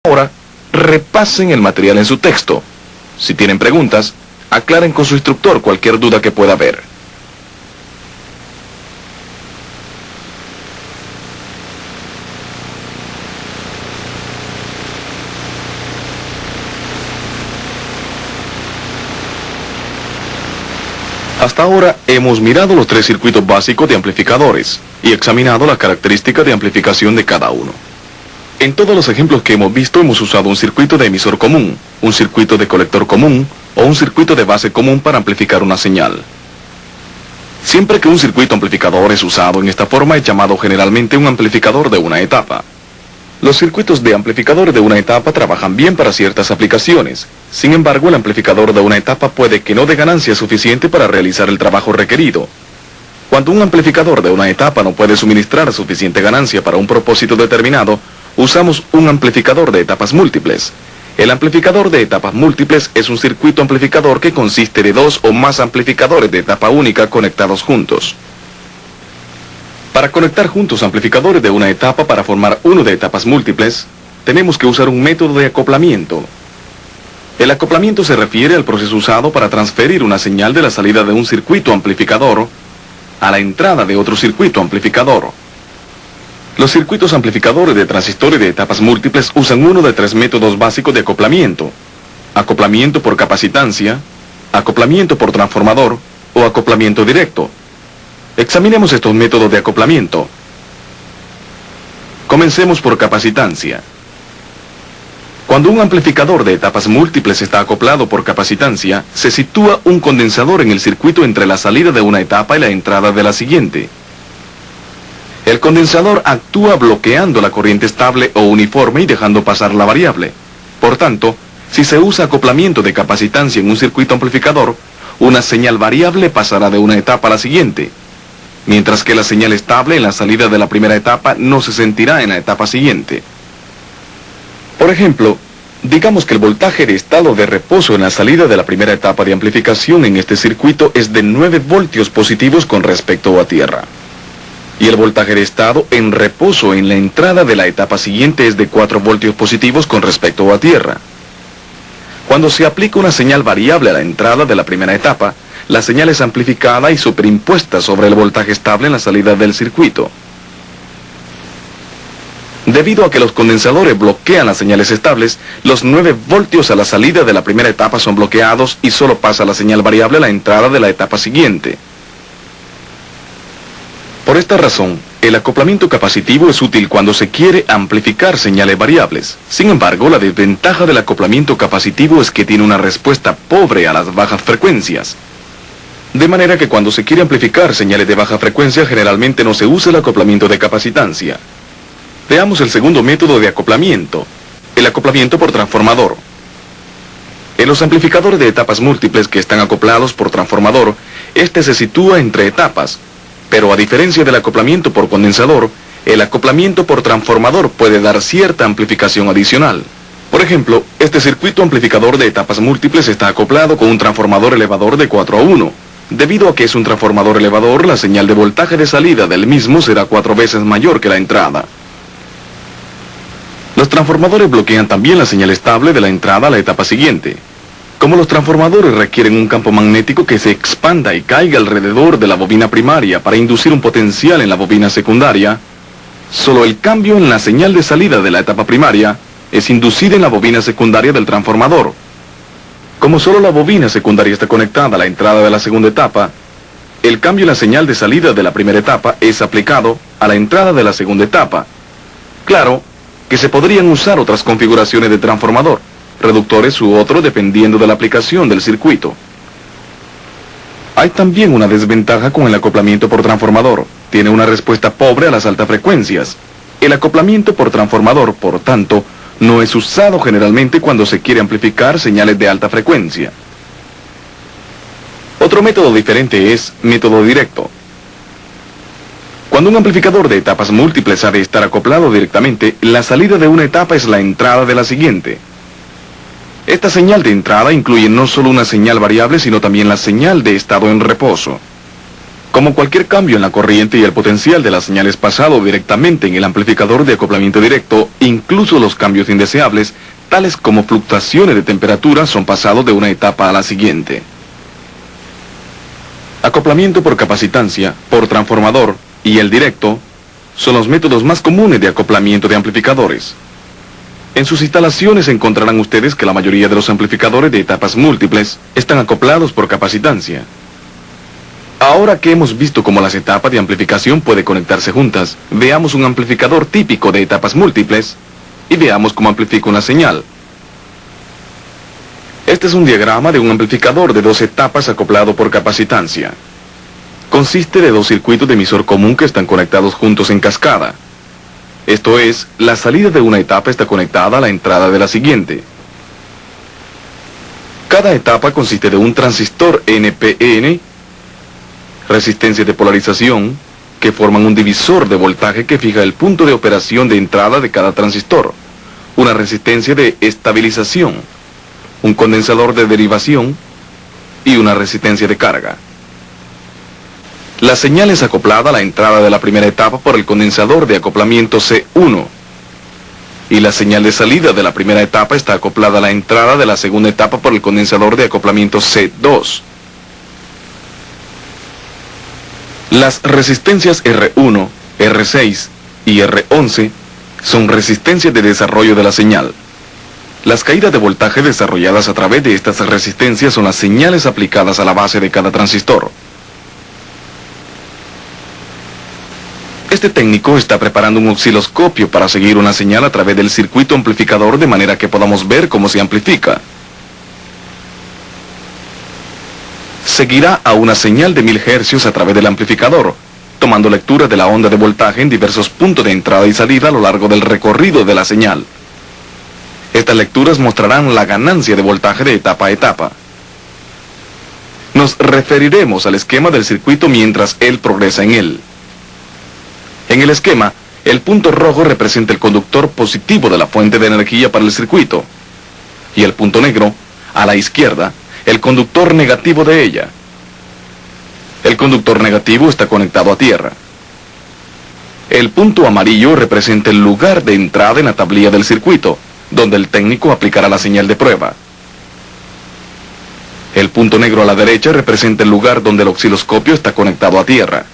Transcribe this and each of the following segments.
Ahora, repasen el material en su texto. Si tienen preguntas, aclaren con su instructor cualquier duda que pueda haber. Hasta ahora hemos mirado los 3 circuitos básicos de amplificadores y examinado las características de amplificación de cada uno. En todos los ejemplos que hemos visto hemos usado un circuito de emisor común, un circuito de colector común o un circuito de base común para amplificar una señal. Siempre que un circuito amplificador es usado en esta forma es llamado generalmente un amplificador de una etapa. Los circuitos de amplificadores de una etapa trabajan bien para ciertas aplicaciones. Sin embargo, el amplificador de una etapa puede que no dé ganancia suficiente para realizar el trabajo requerido. Cuando un amplificador de una etapa no puede suministrar suficiente ganancia para un propósito determinado, usamos un amplificador de etapas múltiples. El amplificador de etapas múltiples es un circuito amplificador que consiste de 2 o más amplificadores de etapa única conectados juntos. Para conectar juntos amplificadores de una etapa para formar uno de etapas múltiples, tenemos que usar un método de acoplamiento. El acoplamiento se refiere al proceso usado para transferir una señal de la salida de un circuito amplificador a la entrada de otro circuito amplificador. Los circuitos amplificadores de transistores de etapas múltiples usan uno de 3 métodos básicos de acoplamiento: acoplamiento por capacitancia, acoplamiento por transformador o acoplamiento directo. Examinemos estos métodos de acoplamiento. Comencemos por capacitancia. Cuando un amplificador de etapas múltiples está acoplado por capacitancia, se sitúa un condensador en el circuito entre la salida de una etapa y la entrada de la siguiente. El condensador actúa bloqueando la corriente estable o uniforme y dejando pasar la variable. Por tanto, si se usa acoplamiento de capacitancia en un circuito amplificador, una señal variable pasará de una etapa a la siguiente, mientras que la señal estable en la salida de la primera etapa no se sentirá en la etapa siguiente. Por ejemplo, digamos que el voltaje de estado de reposo en la salida de la primera etapa de amplificación en este circuito es de 9 voltios positivos con respecto a tierra. Y el voltaje de estado en reposo en la entrada de la etapa siguiente es de 4 voltios positivos con respecto a tierra. Cuando se aplica una señal variable a la entrada de la primera etapa, la señal es amplificada y superimpuesta sobre el voltaje estable en la salida del circuito. Debido a que los condensadores bloquean las señales estables, los 9 voltios a la salida de la primera etapa son bloqueados y solo pasa la señal variable a la entrada de la etapa siguiente. Por esta razón, el acoplamiento capacitivo es útil cuando se quiere amplificar señales variables. Sin embargo, la desventaja del acoplamiento capacitivo es que tiene una respuesta pobre a las bajas frecuencias. De manera que cuando se quiere amplificar señales de baja frecuencia, generalmente no se usa el acoplamiento de capacitancia. Veamos el segundo método de acoplamiento, el acoplamiento por transformador. En los amplificadores de etapas múltiples que están acoplados por transformador, este se sitúa entre etapas, pero a diferencia del acoplamiento por condensador, el acoplamiento por transformador puede dar cierta amplificación adicional. Por ejemplo, este circuito amplificador de etapas múltiples está acoplado con un transformador elevador de 4-1. Debido a que es un transformador elevador, la señal de voltaje de salida del mismo será 4 veces mayor que la entrada. Los transformadores bloquean también la señal estable de la entrada a la etapa siguiente. Como los transformadores requieren un campo magnético que se expanda y caiga alrededor de la bobina primaria para inducir un potencial en la bobina secundaria, solo el cambio en la señal de salida de la etapa primaria es inducido en la bobina secundaria del transformador. Como solo la bobina secundaria está conectada a la entrada de la segunda etapa, el cambio en la señal de salida de la primera etapa es aplicado a la entrada de la segunda etapa. Claro que se podrían usar otras configuraciones de transformador, reductores u otros dependiendo de la aplicación del circuito. Hay también una desventaja con el acoplamiento por transformador. Tiene una respuesta pobre a las altas frecuencias. El acoplamiento por transformador, por tanto, no es usado generalmente cuando se quiere amplificar señales de alta frecuencia. Otro método diferente es método directo. Cuando un amplificador de etapas múltiples ha de estar acoplado directamente, la salida de una etapa es la entrada de la siguiente. Esta señal de entrada incluye no solo una señal variable, sino también la señal de estado en reposo. Como cualquier cambio en la corriente y el potencial de la señal es pasado directamente en el amplificador de acoplamiento directo, incluso los cambios indeseables, tales como fluctuaciones de temperatura, son pasados de una etapa a la siguiente. Acoplamiento por capacitancia, por transformador y el directo son los métodos más comunes de acoplamiento de amplificadores. En sus instalaciones encontrarán ustedes que la mayoría de los amplificadores de etapas múltiples están acoplados por capacitancia. Ahora que hemos visto cómo las etapas de amplificación pueden conectarse juntas, veamos un amplificador típico de etapas múltiples y veamos cómo amplifica una señal. Este es un diagrama de un amplificador de 2 etapas acoplado por capacitancia. Consiste de 2 circuitos de emisor común que están conectados juntos en cascada. Esto es, la salida de una etapa está conectada a la entrada de la siguiente. Cada etapa consiste de un transistor NPN, resistencias de polarización, que forman un divisor de voltaje que fija el punto de operación de entrada de cada transistor, una resistencia de estabilización, un condensador de derivación y una resistencia de carga. La señal es acoplada a la entrada de la primera etapa por el condensador de acoplamiento C1 y la señal de salida de la primera etapa está acoplada a la entrada de la segunda etapa por el condensador de acoplamiento C2. Las resistencias R1, R6 y R11 son resistencias de desarrollo de la señal. Las caídas de voltaje desarrolladas a través de estas resistencias son las señales aplicadas a la base de cada transistor. Este técnico está preparando un osciloscopio para seguir una señal a través del circuito amplificador de manera que podamos ver cómo se amplifica. Seguirá a una señal de 1000 Hz a través del amplificador, tomando lectura de la onda de voltaje en diversos puntos de entrada y salida a lo largo del recorrido de la señal. Estas lecturas mostrarán la ganancia de voltaje de etapa a etapa. Nos referiremos al esquema del circuito mientras él progresa en él. En el esquema, el punto rojo representa el conductor positivo de la fuente de energía para el circuito, y el punto negro, a la izquierda, el conductor negativo de ella. El conductor negativo está conectado a tierra. El punto amarillo representa el lugar de entrada en la tablilla del circuito, donde el técnico aplicará la señal de prueba. El punto negro a la derecha representa el lugar donde el osciloscopio está conectado a tierra.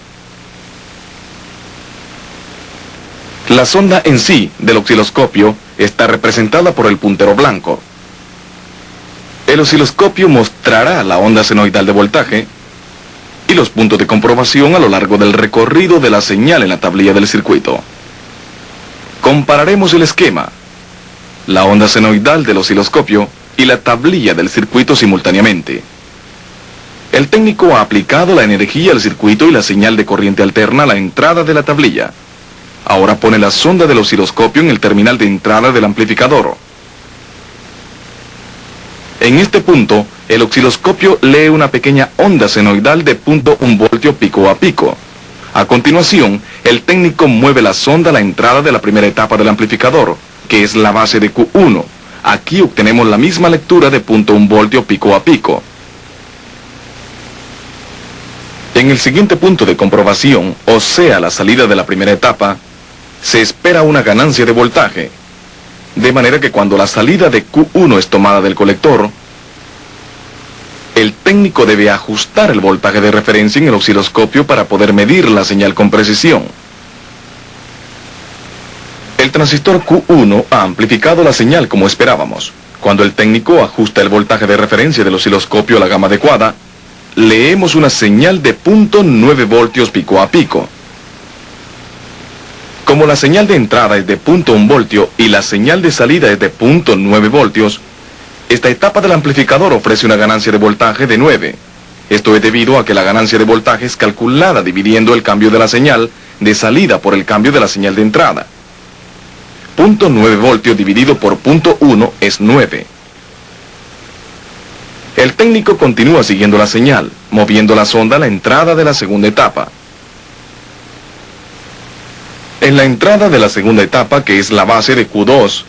La sonda en sí del osciloscopio está representada por el puntero blanco. El osciloscopio mostrará la onda senoidal de voltaje y los puntos de comprobación a lo largo del recorrido de la señal en la tablilla del circuito. Compararemos el esquema, la onda senoidal del osciloscopio y la tablilla del circuito simultáneamente. El técnico ha aplicado la energía al circuito y la señal de corriente alterna a la entrada de la tablilla. Ahora pone la sonda del osciloscopio en el terminal de entrada del amplificador. En este punto, el osciloscopio lee una pequeña onda senoidal de 0.1 voltio pico a pico. A continuación, el técnico mueve la sonda a la entrada de la primera etapa del amplificador, que es la base de Q1. Aquí obtenemos la misma lectura de 0.1 voltio pico a pico. En el siguiente punto de comprobación, o sea, la salida de la primera etapa, se espera una ganancia de voltaje, de manera que cuando la salida de Q1 es tomada del colector, el técnico debe ajustar el voltaje de referencia en el osciloscopio para poder medir la señal con precisión. El transistor Q1 ha amplificado la señal como esperábamos. Cuando el técnico ajusta el voltaje de referencia del osciloscopio a la gama adecuada, leemos una señal de 0.9 voltios pico a pico. Como la señal de entrada es de 0.1 voltio y la señal de salida es de 0.9 voltios, esta etapa del amplificador ofrece una ganancia de voltaje de 9. Esto es debido a que la ganancia de voltaje es calculada dividiendo el cambio de la señal de salida por el cambio de la señal de entrada. 0.9 voltios dividido por 0.1 es 9. El técnico continúa siguiendo la señal, moviendo la sonda a la entrada de la segunda etapa. En la entrada de la segunda etapa, que es la base de Q2,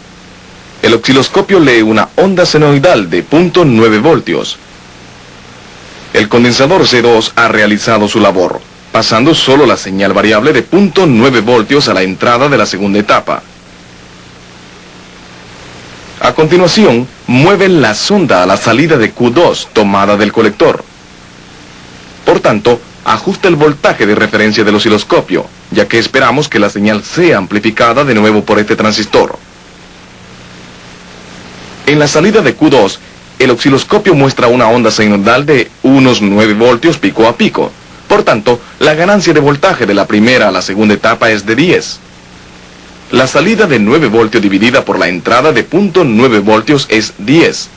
el osciloscopio lee una onda senoidal de 0.9 voltios. El condensador C2 ha realizado su labor. pasando solo la señal variable de 0.9 voltios a la entrada de la segunda etapa. A continuación, mueve la sonda a la salida de Q2 tomada del colector. Por tanto, ajusta el voltaje de referencia del osciloscopio, ya que esperamos que la señal sea amplificada de nuevo por este transistor. En la salida de Q2, el osciloscopio muestra una onda sinusoidal de unos 9 voltios pico a pico. Por tanto, la ganancia de voltaje de la primera a la segunda etapa es de 10. La salida de 9 voltios dividida por la entrada de 0.9 voltios es 10.